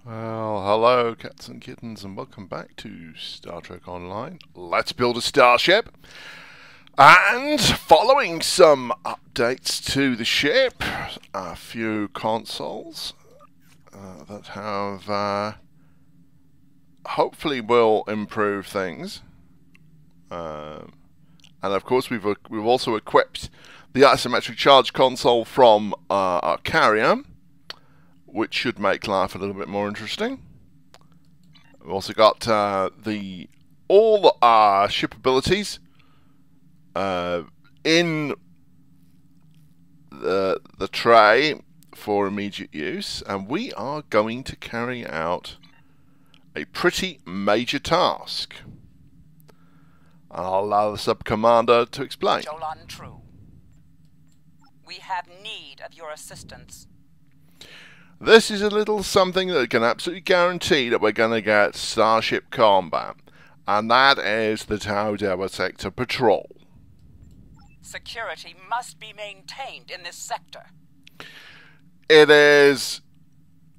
Well, hello cats and kittens and welcome back to Star Trek Online. Let's build a starship. And following some updates to the ship, a few consoles that have hopefully will improve things. And of course we've also equipped the asymmetric charge console from our carrier, which should make life a little bit more interesting. We've also got all our ship abilities in the tray for immediate use, and we are going to carry out a pretty major task. I'll allow the sub-commander to explain. Jolan True. We have need of your assistance. This is a little something that can absolutely guarantee that we're going to get Starship combat, and that is the Tau Dewa Sector Patrol. Security must be maintained in this sector. It is,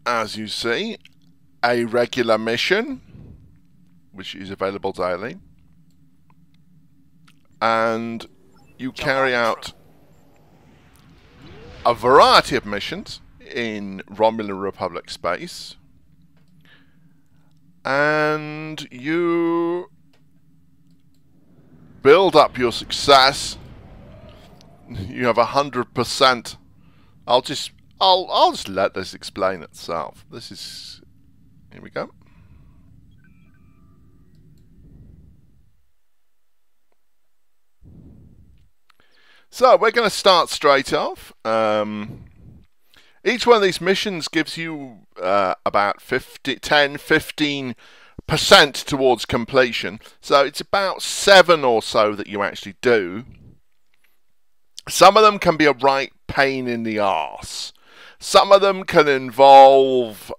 as you see, a regular mission, which is available daily, and you carry out a variety of missions in Romulan Republic space, and you build up your success. You have 100%. I'll just let this explain itself. This is, here we go. So we're going to start straight off. Each one of these missions gives you about 10-15% towards completion. So it's about 7 or so that you actually do. Some of them can be a right pain in the arse. Some of them can involve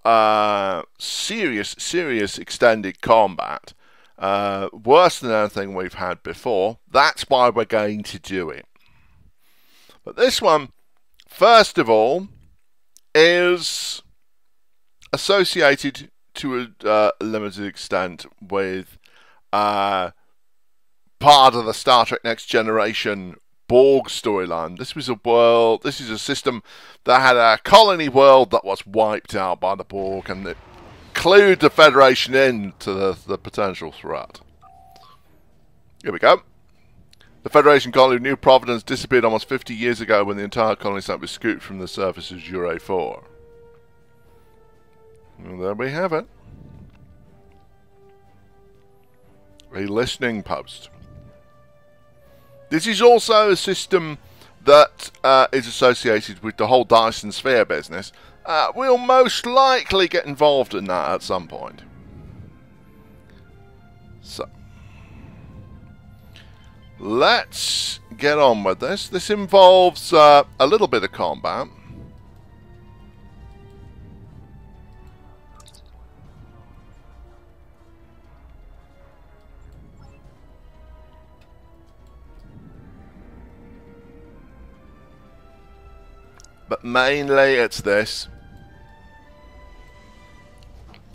serious extended combat. Worse than anything we've had before. That's why we're going to do it. But this one, first of all, is associated to a limited extent with part of the Star Trek Next Generation Borg storyline. This was a world, this is a system that had a colony world that was wiped out by the Borg, and it clued the Federation into the potential threat. Here we go. The Federation colony of New Providence disappeared almost 50 years ago when the entire colony site was scooped from the surface of Jure 4. And there we have it. A listening post. This is also a system that is associated with the whole Dyson Sphere business. We'll most likely get involved in that at some point. So, let's get on with this. This involves a little bit of combat. But mainly it's this.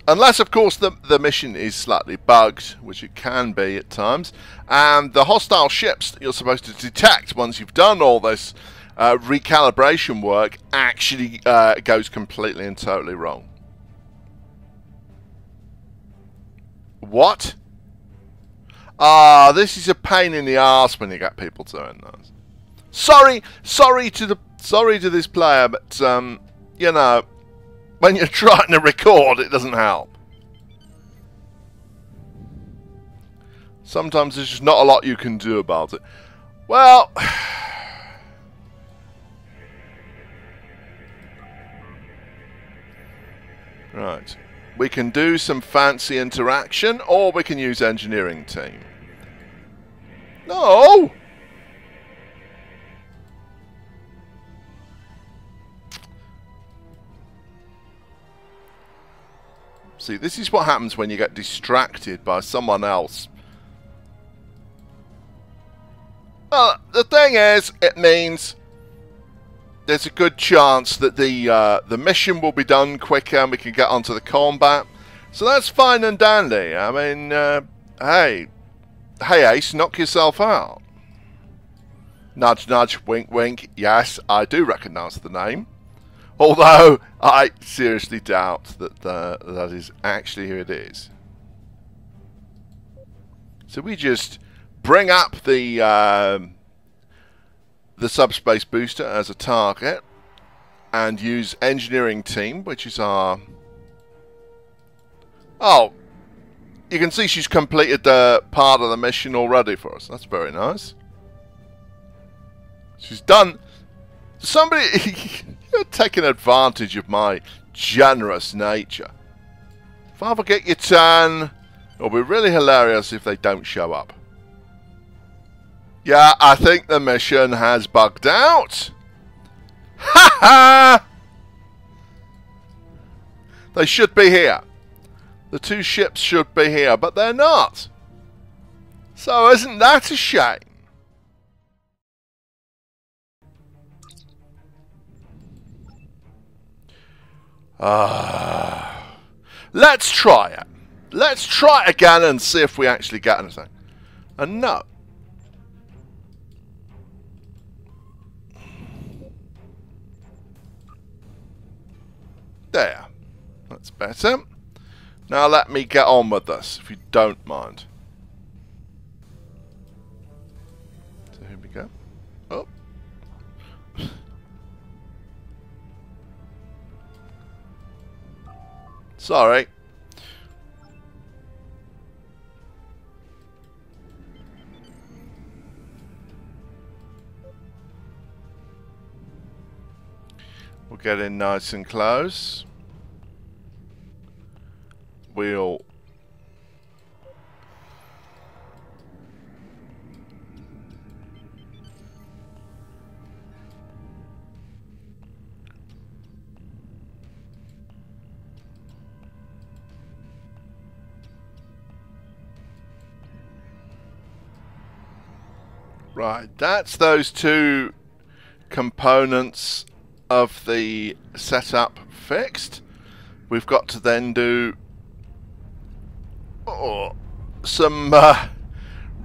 Unless, of course, the mission is slightly bugged, which it can be at times, and the hostile ships that you're supposed to detect once you've done all this recalibration work actually goes completely and totally wrong. What? Ah, this is a pain in the arse when you get people doing this. Sorry to this player, but you know, when you're trying to record, it doesn't help. Sometimes there's just not a lot you can do about it. Well, right. We can do some fancy interaction, or we can use engineering team. No! See, this is what happens when you get distracted by someone else. Well, the thing is, it means there's a good chance that the mission will be done quicker and we can get onto the combat. So that's fine and dandy. I mean, hey Ace, knock yourself out. Nudge, nudge, wink, wink. Yes, I do recognise the name. Although, I seriously doubt that that is actually who it is. So we just bring up the subspace booster as a target and use engineering team, which is our... Oh, you can see she's completed part of the mission already for us. That's very nice. She's done... Somebody... You're taking advantage of my generous nature. If I forget your turn, it'll be really hilarious if they don't show up. Yeah, I think the mission has bugged out. Ha ha! They should be here. The two ships should be here, but they're not. So isn't that a shame? Let's try it. Let's try it again and see if we actually get anything. And no. There. That's better. Now let me get on with this, if you don't mind. So here we go. Oh. Sorry. We'll get in nice and close. We'll... Right, that's those two components of the setup fixed. We've got to then do some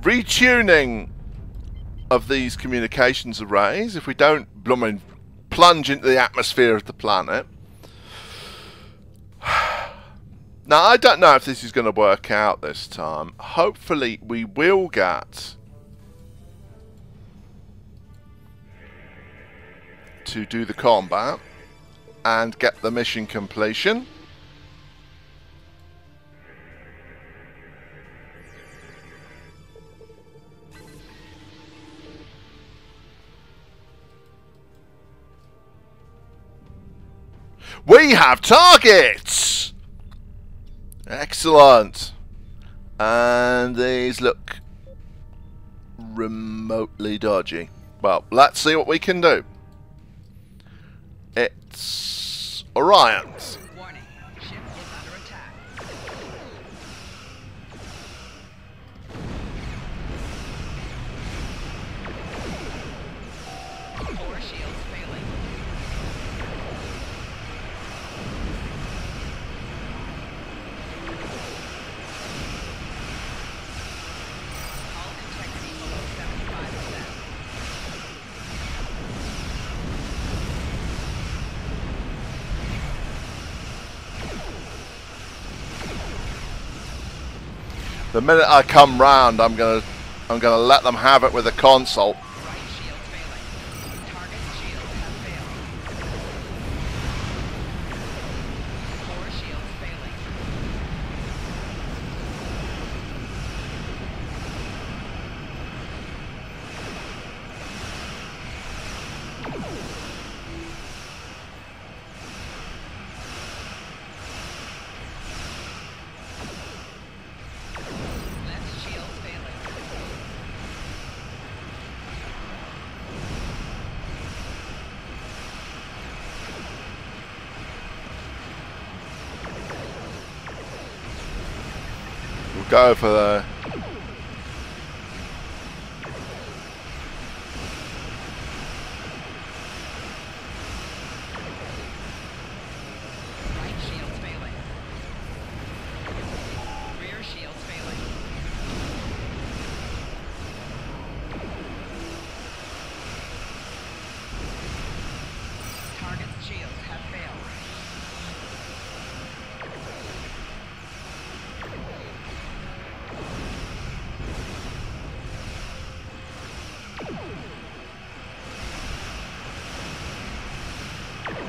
retuning of these communications arrays if we don't blooming plunge into the atmosphere of the planet. Now, I don't know if this is going to work out this time. Hopefully, we will get to do the combat and get the mission completion. We have targets! Excellent. And these look remotely dodgy. Well, let's see what we can do. It's Orion's. Warning, ship is under attack. Core shields failing. Hull integrity below 75%. The minute I come round, I'm gonna let them have it with the console. Right shield failing. Target shields have failed. Core shields failing. Left shield failing. We'll go for the... shields have failed.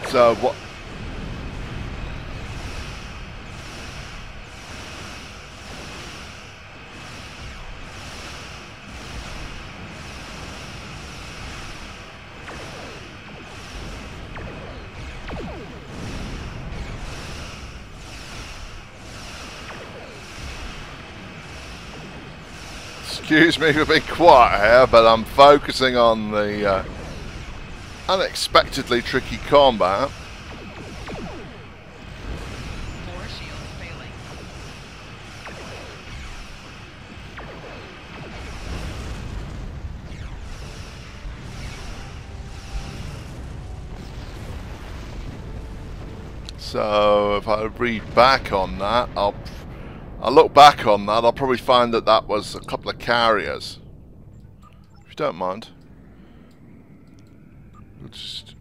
So what? Excuse me for being quiet here, but I'm focusing on the unexpectedly tricky combat. More shields failing. So if I read back on that, I'll look back on that, I'll probably find that that was a couple of carriers. If you don't mind. We'll just...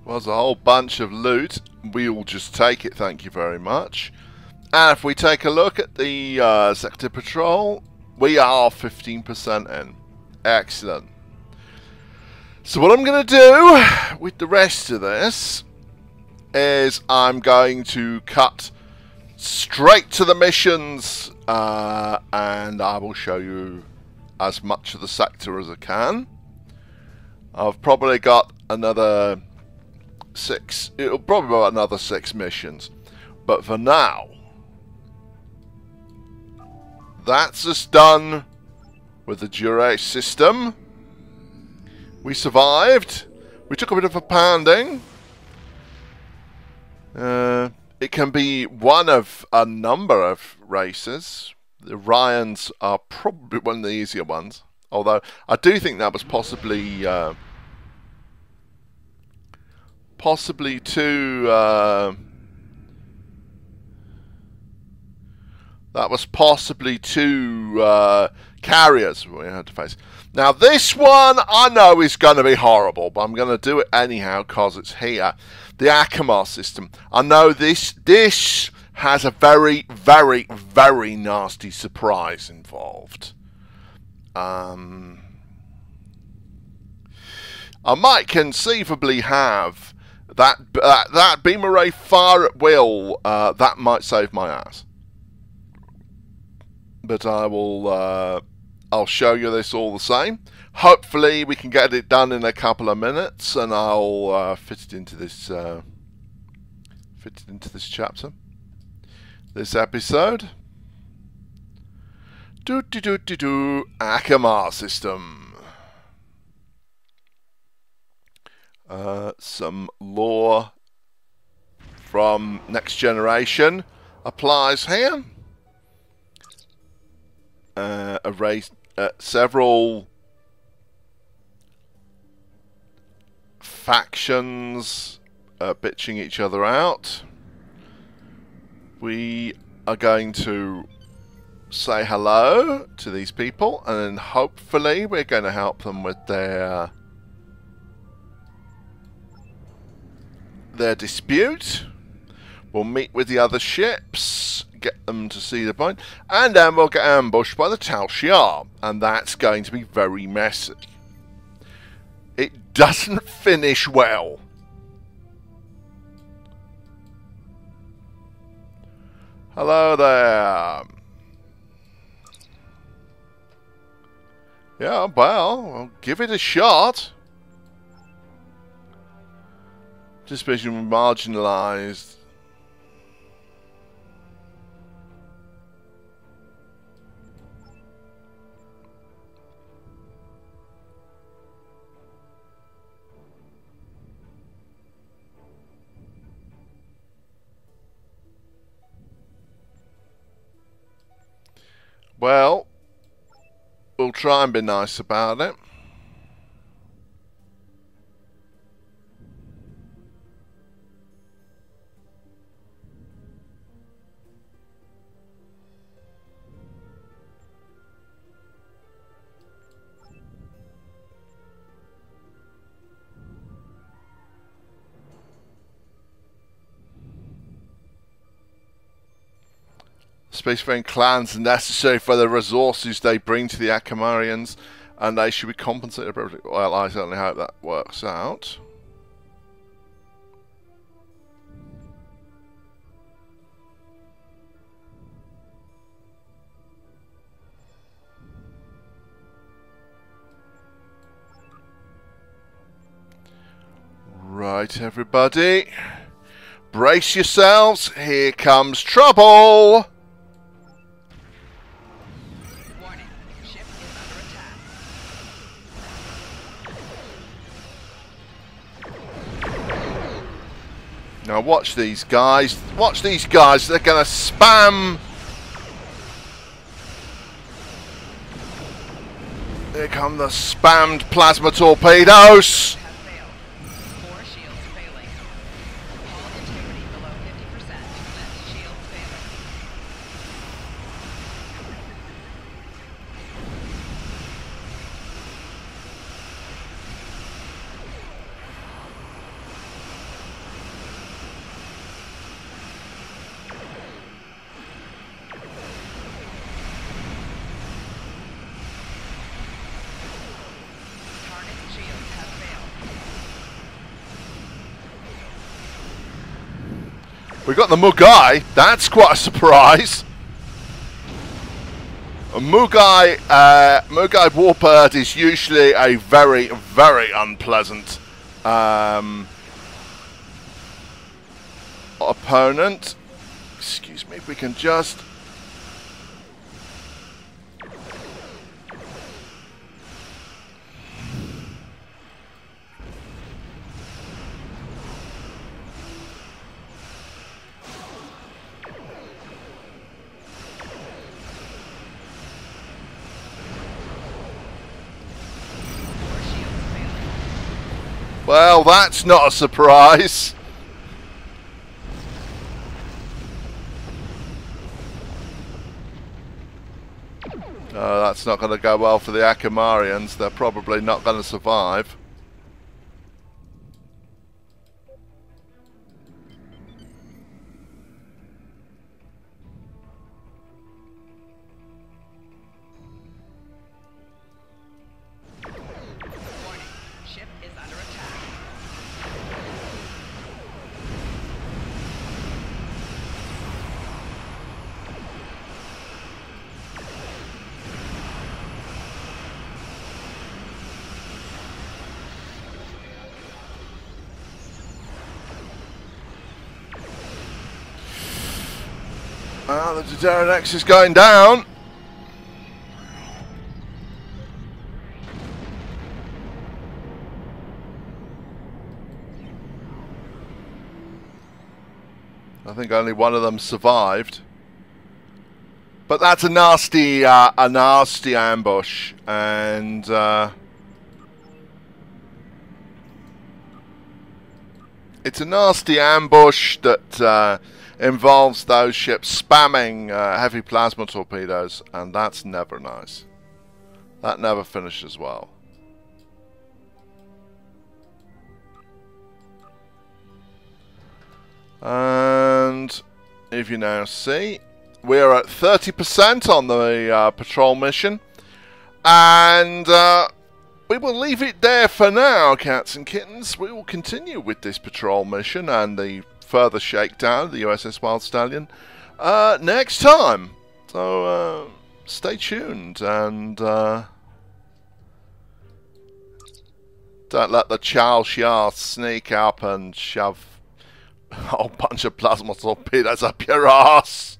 Well, there's a whole bunch of loot. We'll just take it, thank you very much. And if we take a look at the sector patrol, we are 15% in. Excellent. So what I'm going to do with the rest of this is I'm going to cut straight to the missions, and I will show you as much of the sector as I can. I've probably got another 6, it'll probably be another 6 missions, but for now, that's us done with the Durate system. We survived. We took a bit of a pounding. It can be one of a number of races. The Ryans are probably one of the easier ones. Although, I do think that was possibly two... that was possibly 2 carriers we had to face. Now this one I know is going to be horrible, but I'm going to do it anyhow because it's here. The Akamar system. I know this has a very, very, very nasty surprise involved. I might conceivably have that beam array fire at will. That might save my ass. But I will, I'll show you this all the same. Hopefully we can get it done in a couple of minutes, and I'll fit it into this chapter, this episode. Akamar system. Some lore from Next Generation applies here. Several factions bitching each other out. We are going to say hello to these people, and then hopefully we're going to help them with their dispute. We'll meet with the other ships, get them to see the point, and then we'll get ambushed by the Tau Dewa, and that's going to be very messy. It doesn't finish well. Hello there. Yeah, well, I'll give it a shot. Just being marginalised. Well, we'll try and be nice about it. Spacefaring clans are necessary for the resources they bring to the Akamarians, and they should be compensated appropriately. Well, I certainly hope that works out. Right, everybody. Brace yourselves. Here comes trouble. Warning. Ship is under attack. Now watch these guys. Watch these guys. They're going to spam. Here come the spammed plasma torpedoes. We got the Mugai. That's quite a surprise. A Mugai Warbird is usually a very, very unpleasant opponent. Excuse me, if we can just... Well, that's not a surprise. That's not going to go well for the Akamarians. They're probably not going to survive. The Pterodactyl is going down. I think only one of them survived. But that's a nasty ambush, and it's a nasty ambush that involves those ships spamming heavy plasma torpedoes, and that's never nice. That never finishes well. And if you now see, we're at 30% on the patrol mission, and we will leave it there for now, cats and kittens. We will continue with this patrol mission and the further shakedown of the USS Wild Stallion next time. So stay tuned, and don't let the Chow Xia sneak up and shove a whole bunch of plasma torpedoes up your ass.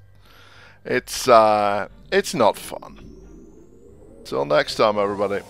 It's not fun. Till next time, everybody.